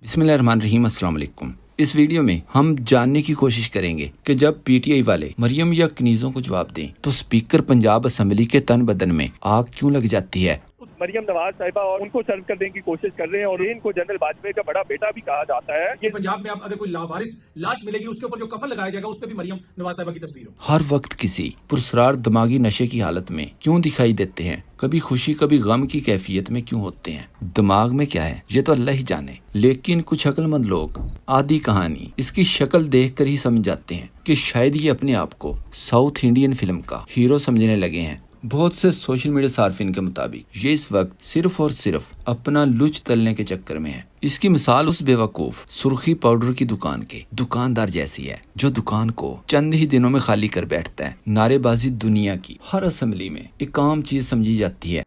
बिस्मिल्लाहिर्रहमानिर्रहीम। अस्सलाम वालेकुम। इस वीडियो में हम जानने की कोशिश करेंगे कि जब पीटीआई वाले मरियम या कनीज़ों को जवाब दें तो स्पीकर पंजाब असम्बली के तन बदन में आग क्यों लग जाती है। मरियम नवाज साहिबा और उनको सर्व करने की कोशिश कर रहे हैं और इनको जनरल वाजपेयी का बड़ा बेटा भी कहा जाता है। ये पंजाब में आप अगर कोई लावारिस लाश मिलेगी उसके ऊपर जो कफन लगाया जाएगा उस पर भी मरियम नवाज साहिबा की तस्वीर हो। हर वक्त किसी पुरस्रार दिमागी नशे की हालत में क्यों दिखाई देते हैं, कभी खुशी कभी गम की कैफियत में क्यों होते हैं, दिमाग में क्या है ये तो अल्लाह ही जाने। लेकिन कुछ अक्लमंद लोग आधी कहानी इसकी शक्ल देख कर ही समझ जाते हैं कि शायद ये अपने आप को साउथ इंडियन फिल्म का हीरो समझने लगे हैं। बहुत से सोशल मीडिया सार्फिन के मुताबिक ये इस वक्त सिर्फ और सिर्फ अपना लुच तलने के चक्कर में है। इसकी मिसाल उस बेवकूफ सुर्खी पाउडर की दुकान के दुकानदार जैसी है जो दुकान को चंद ही दिनों में खाली कर बैठता है। नारेबाजी दुनिया की हर असेंबली में एक आम चीज समझी जाती है।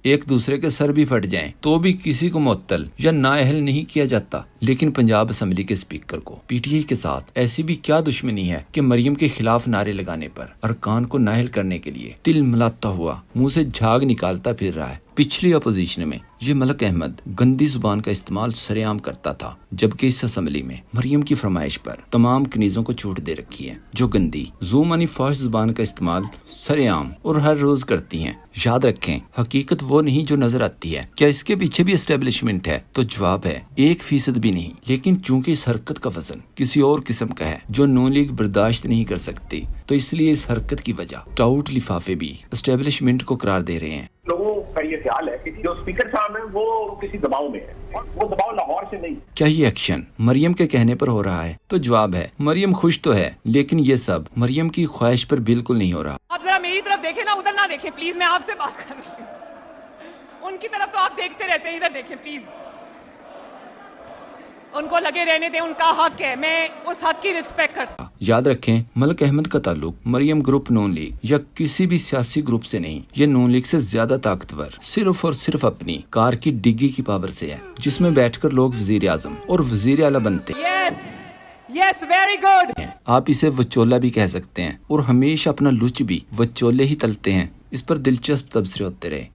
एक दूसरे के सर भी फट जाएं तो भी किसी को मुअत्तल या नाअहल नहीं किया जाता। लेकिन पंजाब असेंबली के स्पीकर को पीटीआई के साथ ऐसी भी क्या दुश्मनी है कि मरियम के खिलाफ नारे लगाने पर अरकान को नाअहल करने के लिए तिल मिलाता हुआ मुंह से झाग निकालता फिर रहा है। पिछली अपोजिशन में ये मलक अहमद गंदी जुबान का इस्तेमाल सरेआम करता था, जबकि इस असेंबली में मरियम की फरमाइश पर तमाम कनीजों को छूट दे रखी है जो गंदी ज़ूमानी फाश जुबान का इस्तेमाल सरेआम और हर रोज करती हैं। याद रखें, हकीकत वो नहीं जो नजर आती है। क्या इसके पीछे भी एस्टेब्लिशमेंट है? तो जवाब है 1% भी नहीं। लेकिन चूंकि इस हरकत का वजन किसी और किस्म का है जो नून लीग बर्दाश्त नहीं कर सकती, तो इसलिए इस हरकत की वजह टाउट लिफाफे भी एस्टेब्लिशमेंट को करार दे रहे हैं। लोगों का ये ख्याल है कि जो स्पीकर साहब है वो किसी दबाव में है और वो दबाव लाहौर से नहीं। क्या ये एक्शन मरियम के कहने पर हो रहा है? तो जवाब है मरियम खुश तो है, लेकिन ये सब मरियम की ख्वाहिश पर बिल्कुल नहीं हो रहा। आप जरा मेरी तरफ देखें ना, उधर ना देखें प्लीज। मैं आपसे बात कर रही हूँ, उनकी तरफ तो आप देखते रहते हैं, इधर देखें प्लीज। उनको लगे रहने दें, उनका हक है, मैं उस हक की रिस्पेक्ट करता। याद रखें, मलक अहमद का ताल्लुक मरियम ग्रुप नून लीग या किसी भी सियासी ग्रुप से नहीं। ये नून लीग से ज्यादा ताकतवर सिर्फ और सिर्फ अपनी कार की डिग्गी की पावर से है, जिसमें बैठकर लोग वजीर आजम और वजीर आला बनते हैं। Yes, very good. आप इसे वचोला भी कह सकते हैं और हमेशा अपना लुच भी वचोले ही तलते हैं। इस पर दिलचस्प तबसरे होते रहे।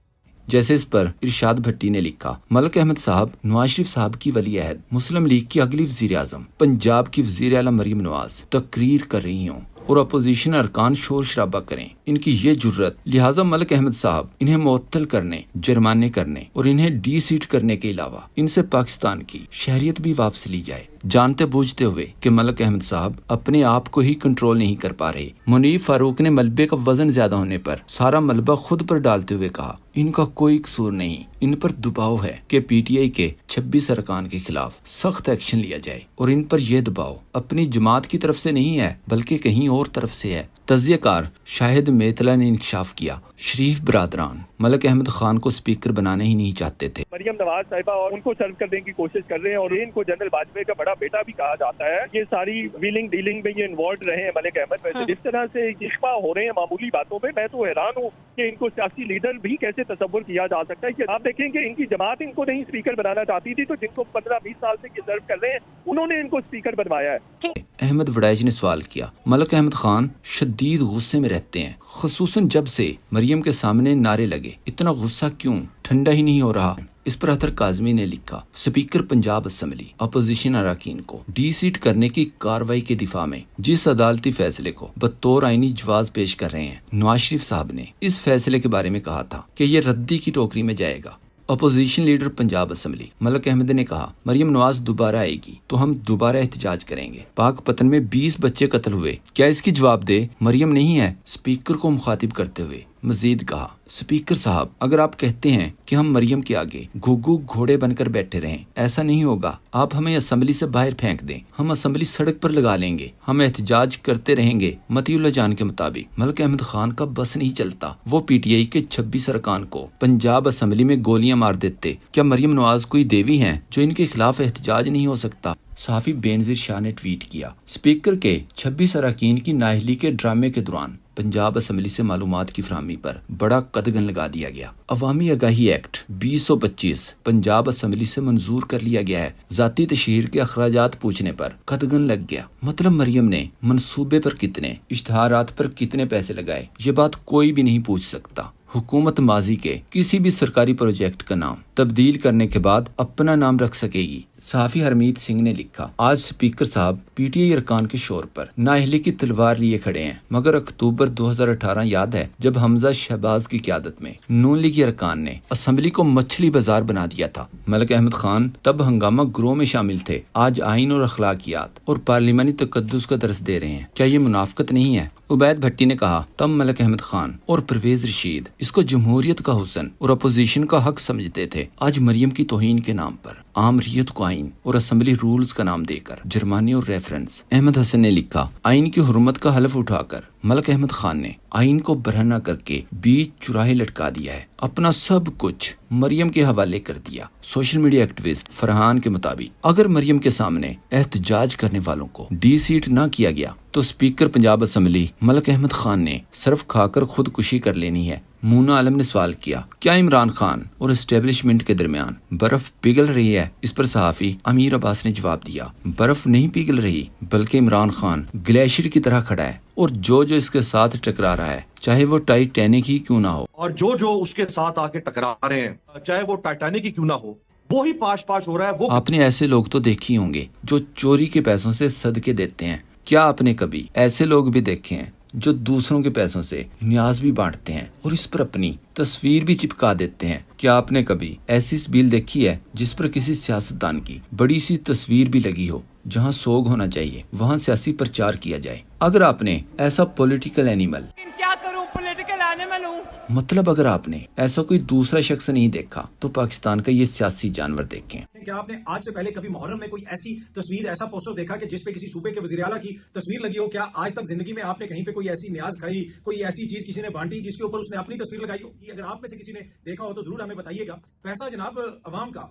जैसे इस पर इरशाद भट्टी ने लिखा, मलक अहमद साहब नवाज शरीफ साहब की वली अहद, मुस्लिम लीग की अगली वजीर आजम, पंजाब की वजीर आला मरियम नवाज तकरीर कर रही हूँ और अपोजिशन अरकान शोर शराबा करें। इनकी ये जुर्रत, लिहाजा मलक अहमद साहब इन्हें मुअत्तल करने, जुर्माने करने और इन्हें डी सीट करने के अलावा इनसे पाकिस्तान की शहरियत भी वापस ली जाए। जानते बूझते हुए कि मलक अहमद साहब अपने आप को ही कंट्रोल नहीं कर पा रहे, मुनीर फारूक ने मलबे का वजन ज्यादा होने पर सारा मलबा खुद पर डालते हुए कहा, इनका कोई कसूर नहीं, इन पर दबाव है कि पीटीआई के 26 अरकान के खिलाफ सख्त एक्शन लिया जाए। और इन पर यह दबाव अपनी जमात की तरफ से नहीं है बल्कि कहीं और तरफ से है। तज़ियाकार शाहिद मेतला ने इंकशाफ किया, शरीफ बरादरान मलक अहमद खान को स्पीकर बनाने ही नहीं चाहते थे। मरियम नवाज साहिबा और उनको सर्व करने की कोशिश कर रहे हैं और इनको जनरल वाजपेयी का बड़ा बेटा भी कहा जाता है। ये सारी व्हीलिंग डीलिंग में ये इन्वॉल्व रहे हैं मलिक अहमद। वैसे जिस तरह से इश्मा हो रहे हैं मामूली बातों पे, मैं तो हैरान हूँ कि इनको सियासी लीडर भी कैसे तस्वुर किया जा सकता है। कि आप देखेंगे इनकी जमात इनको नहीं स्पीकर बनाना चाहती थी, तो जिनको 15-20 साल से ये सर्व कर रहे हैं उन्होंने इनको स्पीकर बनवाया है। अहमद वड़ैच ने सवाल किया, मलक अहमद खान शदीद गुस्से में रहते हैं, खुसूसन जब से मरियम के सामने नारे लगे। इतना गुस्सा क्यों? ठंडा ही नहीं हो रहा। इस पर अतर काजमी ने लिखा, स्पीकर पंजाब असेंबली अपोजिशन अरकान को डी सीट करने की कार्रवाई के दिफा में जिस अदालती फैसले को बतौर आईनी जवाज पेश कर रहे हैं, नवाज शरीफ साहब ने इस फैसले के बारे में कहा था कि ये रद्दी की टोकरी में जाएगा। Opposition leader Punjab Assembly Malik Ahmad ने कहा, मरियम नवाज दोबारा आएगी तो हम दोबारा एहतजाज करेंगे। पाक पतन में 20 बच्चे कत्ल हुए, क्या इसकी जवाब दे मरियम नहीं है? स्पीकर को मुखातिब करते हुए मजीद कहा, स्पीकर साहब अगर आप कहते हैं कि हम मरियम के आगे घुघु घोड़े बनकर बैठे रहें, ऐसा नहीं होगा। आप हमें असेंबली से बाहर फेंक दें, हम असेंबली सड़क पर लगा लेंगे, हम एहतजाज करते रहेंगे। मतीउल्लाह जान के मुताबिक मलक अहमद खान का बस नहीं चलता, वो पीटीआई के 26 अरकान को पंजाब असेंबली में गोलियां मार देते। क्या मरियम नवाज कोई देवी है जो इनके खिलाफ एहतजाज नहीं हो सकता? साफी बेनजीर शाह ने ट्वीट किया, स्पीकर के 26 अरकान की नाअहली के ड्रामे के दौरान पंजाब असेंबली से मालूमात की फराहमी पर बड़ा कदगन लगा दिया गया। अवामी आगाही एक्ट 2025 पंजाब असेंबली से मंजूर कर लिया गया है। जाती तशहीर के अखराजात पूछने पर कदगन लग गया। मतलब मरियम ने मंसूबे पर कितने, इश्तहारात पर कितने पैसे लगाए, ये बात कोई भी नहीं पूछ सकता। हुकूमत माजी के किसी भी सरकारी प्रोजेक्ट का नाम तब्दील करने के बाद अपना नाम रख सकेगी। सहाफ़ी हरमीत सिंह ने लिखा, आज स्पीकर साहब पीटीआई अरकान के शोर पर नाअहली की तलवार लिए खड़े हैं, मगर अक्टूबर 2018 याद है जब हमजा शहबाज की क़यादत में नून लीगी अरकान ने असम्बली को मछली बाजार बना दिया था। मलिक अहमद खान तब हंगामा ग्रोह में शामिल थे, आज आइन और अखलाकियात और पार्लिमानी तकद्दुस का दर्स दे रहे हैं। क्या ये मुनाफकत नहीं है? उबैद भट्टी ने कहा, तब मलिक अहमद खान और परवेज रशीद इसको जमहूरियत का हुस्न और अपोजिशन का हक समझते थे। आज मरियम की तौहीन के नाम पर आम रियत को आइन और असम्बली रूल्स का नाम देकर जुर्माने और रेफरेंस। अहमद हसन ने लिखा, आइन की हुर्मत का हलफ उठाकर मलिक अहमद खान ने आइन को बरहना करके बीच चुराहे लटका दिया है, अपना सब कुछ मरियम के हवाले कर दिया। सोशल मीडिया एक्टिविस्ट फरहान के मुताबिक अगर मरियम के सामने एहतजाज करने वालों को डी सीट न किया गया तो स्पीकर पंजाब असम्बली मलिक अहमद खान ने सिर्फ खाकर खुदकुशी कर लेनी है। मूना आलम ने सवाल किया, क्या इमरान खान और एस्टेब्लिशमेंट के दरमियान बर्फ पिघल रही है? इस पर सहाफ़ी अमीर अब्बास ने जवाब दिया, बर्फ नहीं पिघल रही बल्कि इमरान खान ग्लेशियर की तरह खड़ा है और जो इसके साथ टकरा रहा है चाहे वो टाइटैनिक ही क्यों ना हो, और जो उसके साथ आके टकरा रहे हैं चाहे वो टाइटैनिक ही क्यों ना हो, वो ही पाश हो रहा है। वो आपने ऐसे लोग तो देखे होंगे जो चोरी के पैसों से सदके देते हैं। क्या आपने कभी ऐसे लोग भी देखे हैं जो दूसरों के पैसों से न्याज भी बांटते हैं और इस पर अपनी तस्वीर भी चिपका देते हैं? क्या आपने कभी ऐसी बिल देखी है जिस पर किसी सियासतदान की बड़ी सी तस्वीर भी लगी हो? जहां सोग होना चाहिए वहां सियासी प्रचार किया जाए। अगर आपने ऐसा पॉलिटिकल एनिमल, क्या करूं, पॉलिटिकल एनिमल हूं, मतलब अगर आपने ऐसा कोई दूसरा शख्स नहीं देखा तो पाकिस्तान का ये सियासी जानवर देखें। क्या आपने आज से पहले कभी मुहर्रम में कोई ऐसी तस्वीर, ऐसा पोस्टर देखा कि जिसपे किसी सूबे के वज़ीर आला की तस्वीर लगी हो? क्या आज तक जिंदगी में आपने कहीं पे कोई ऐसी न्याज खाई, कोई ऐसी चीज किसी ने बांटी जिसके ऊपर उसने अपनी तस्वीर लगाई हो? अगर आप में से किसी ने देखा हो तो जरूर हमें बताइएगा। पैसा जनाब अवाम का,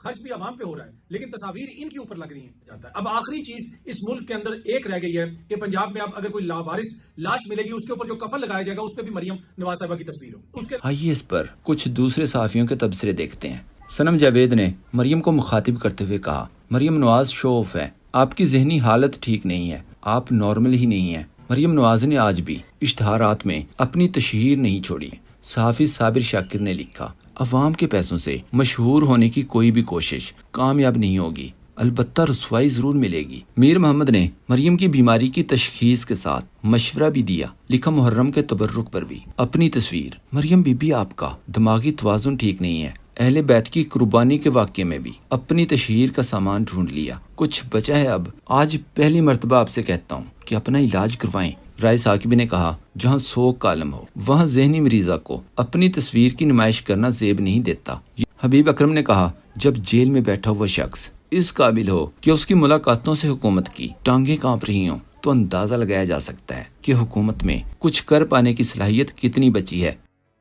खर्च भी अवाम पे हो रहा है, लेकिन तस्वीर इनके ऊपर लग रही है। अब आखिरी चीज इस मुल्क के अंदर एक रह गई है कि पंजाब में अब अगर कोई लावारिस लाश मिलेगी उसके ऊपर जो कफन लगाया जाएगा उस पर भी मरियम नवाज साहिबा की तस्वीर हो। उसके आइए इस पर कुछ दूसरे सहाफियों के तबसरे देखते हैं। सनम जावेद ने मरियम को मुखातिब करते हुए कहा, मरियम नवाज शो ऑफ है, आपकी जहनी हालत ठीक नहीं है, आप नॉर्मल ही नहीं है। मरियम नवाज ने आज भी इश्तहारात में अपनी तशहीर नहीं छोड़ी। सहाफी साबिर शाकिर ने लिखा, अवाम के पैसों से मशहूर होने की कोई भी कोशिश कामयाब नहीं होगी, अलबत्ता रुसवाई जरूर मिलेगी। मीर मोहम्मद ने मरियम की बीमारी की तशखीस के साथ मशवरा भी दिया। लिखा, मुहर्रम के तबर्रुक पर भी अपनी तस्वीर, मरियम बीबी आपका दिमागी तवाज़ुन ठीक नहीं है। अहले बैत की कुर्बानी के वाक़े में भी अपनी तशहीर का सामान ढूंढ लिया, कुछ बचा है अब। आज पहली मर्तबा आपसे कहता हूँ कि अपना इलाज करवाएं। राय साकिबी ने कहा, जहाँ सोग का आलम हो वहाँ ज़हनी मरीजा को अपनी तस्वीर की नुमाइश करना ज़ेब नहीं देता। हबीब अकरम ने कहा, जब जेल में बैठा हुआ शख्स इस काबिल हो कि उसकी मुलाकातों से हुकूमत की टांगें कांप रही हों तो अंदाजा लगाया जा सकता है कि हुकूमत में कुछ कर पाने की सलाहियत कितनी बची है।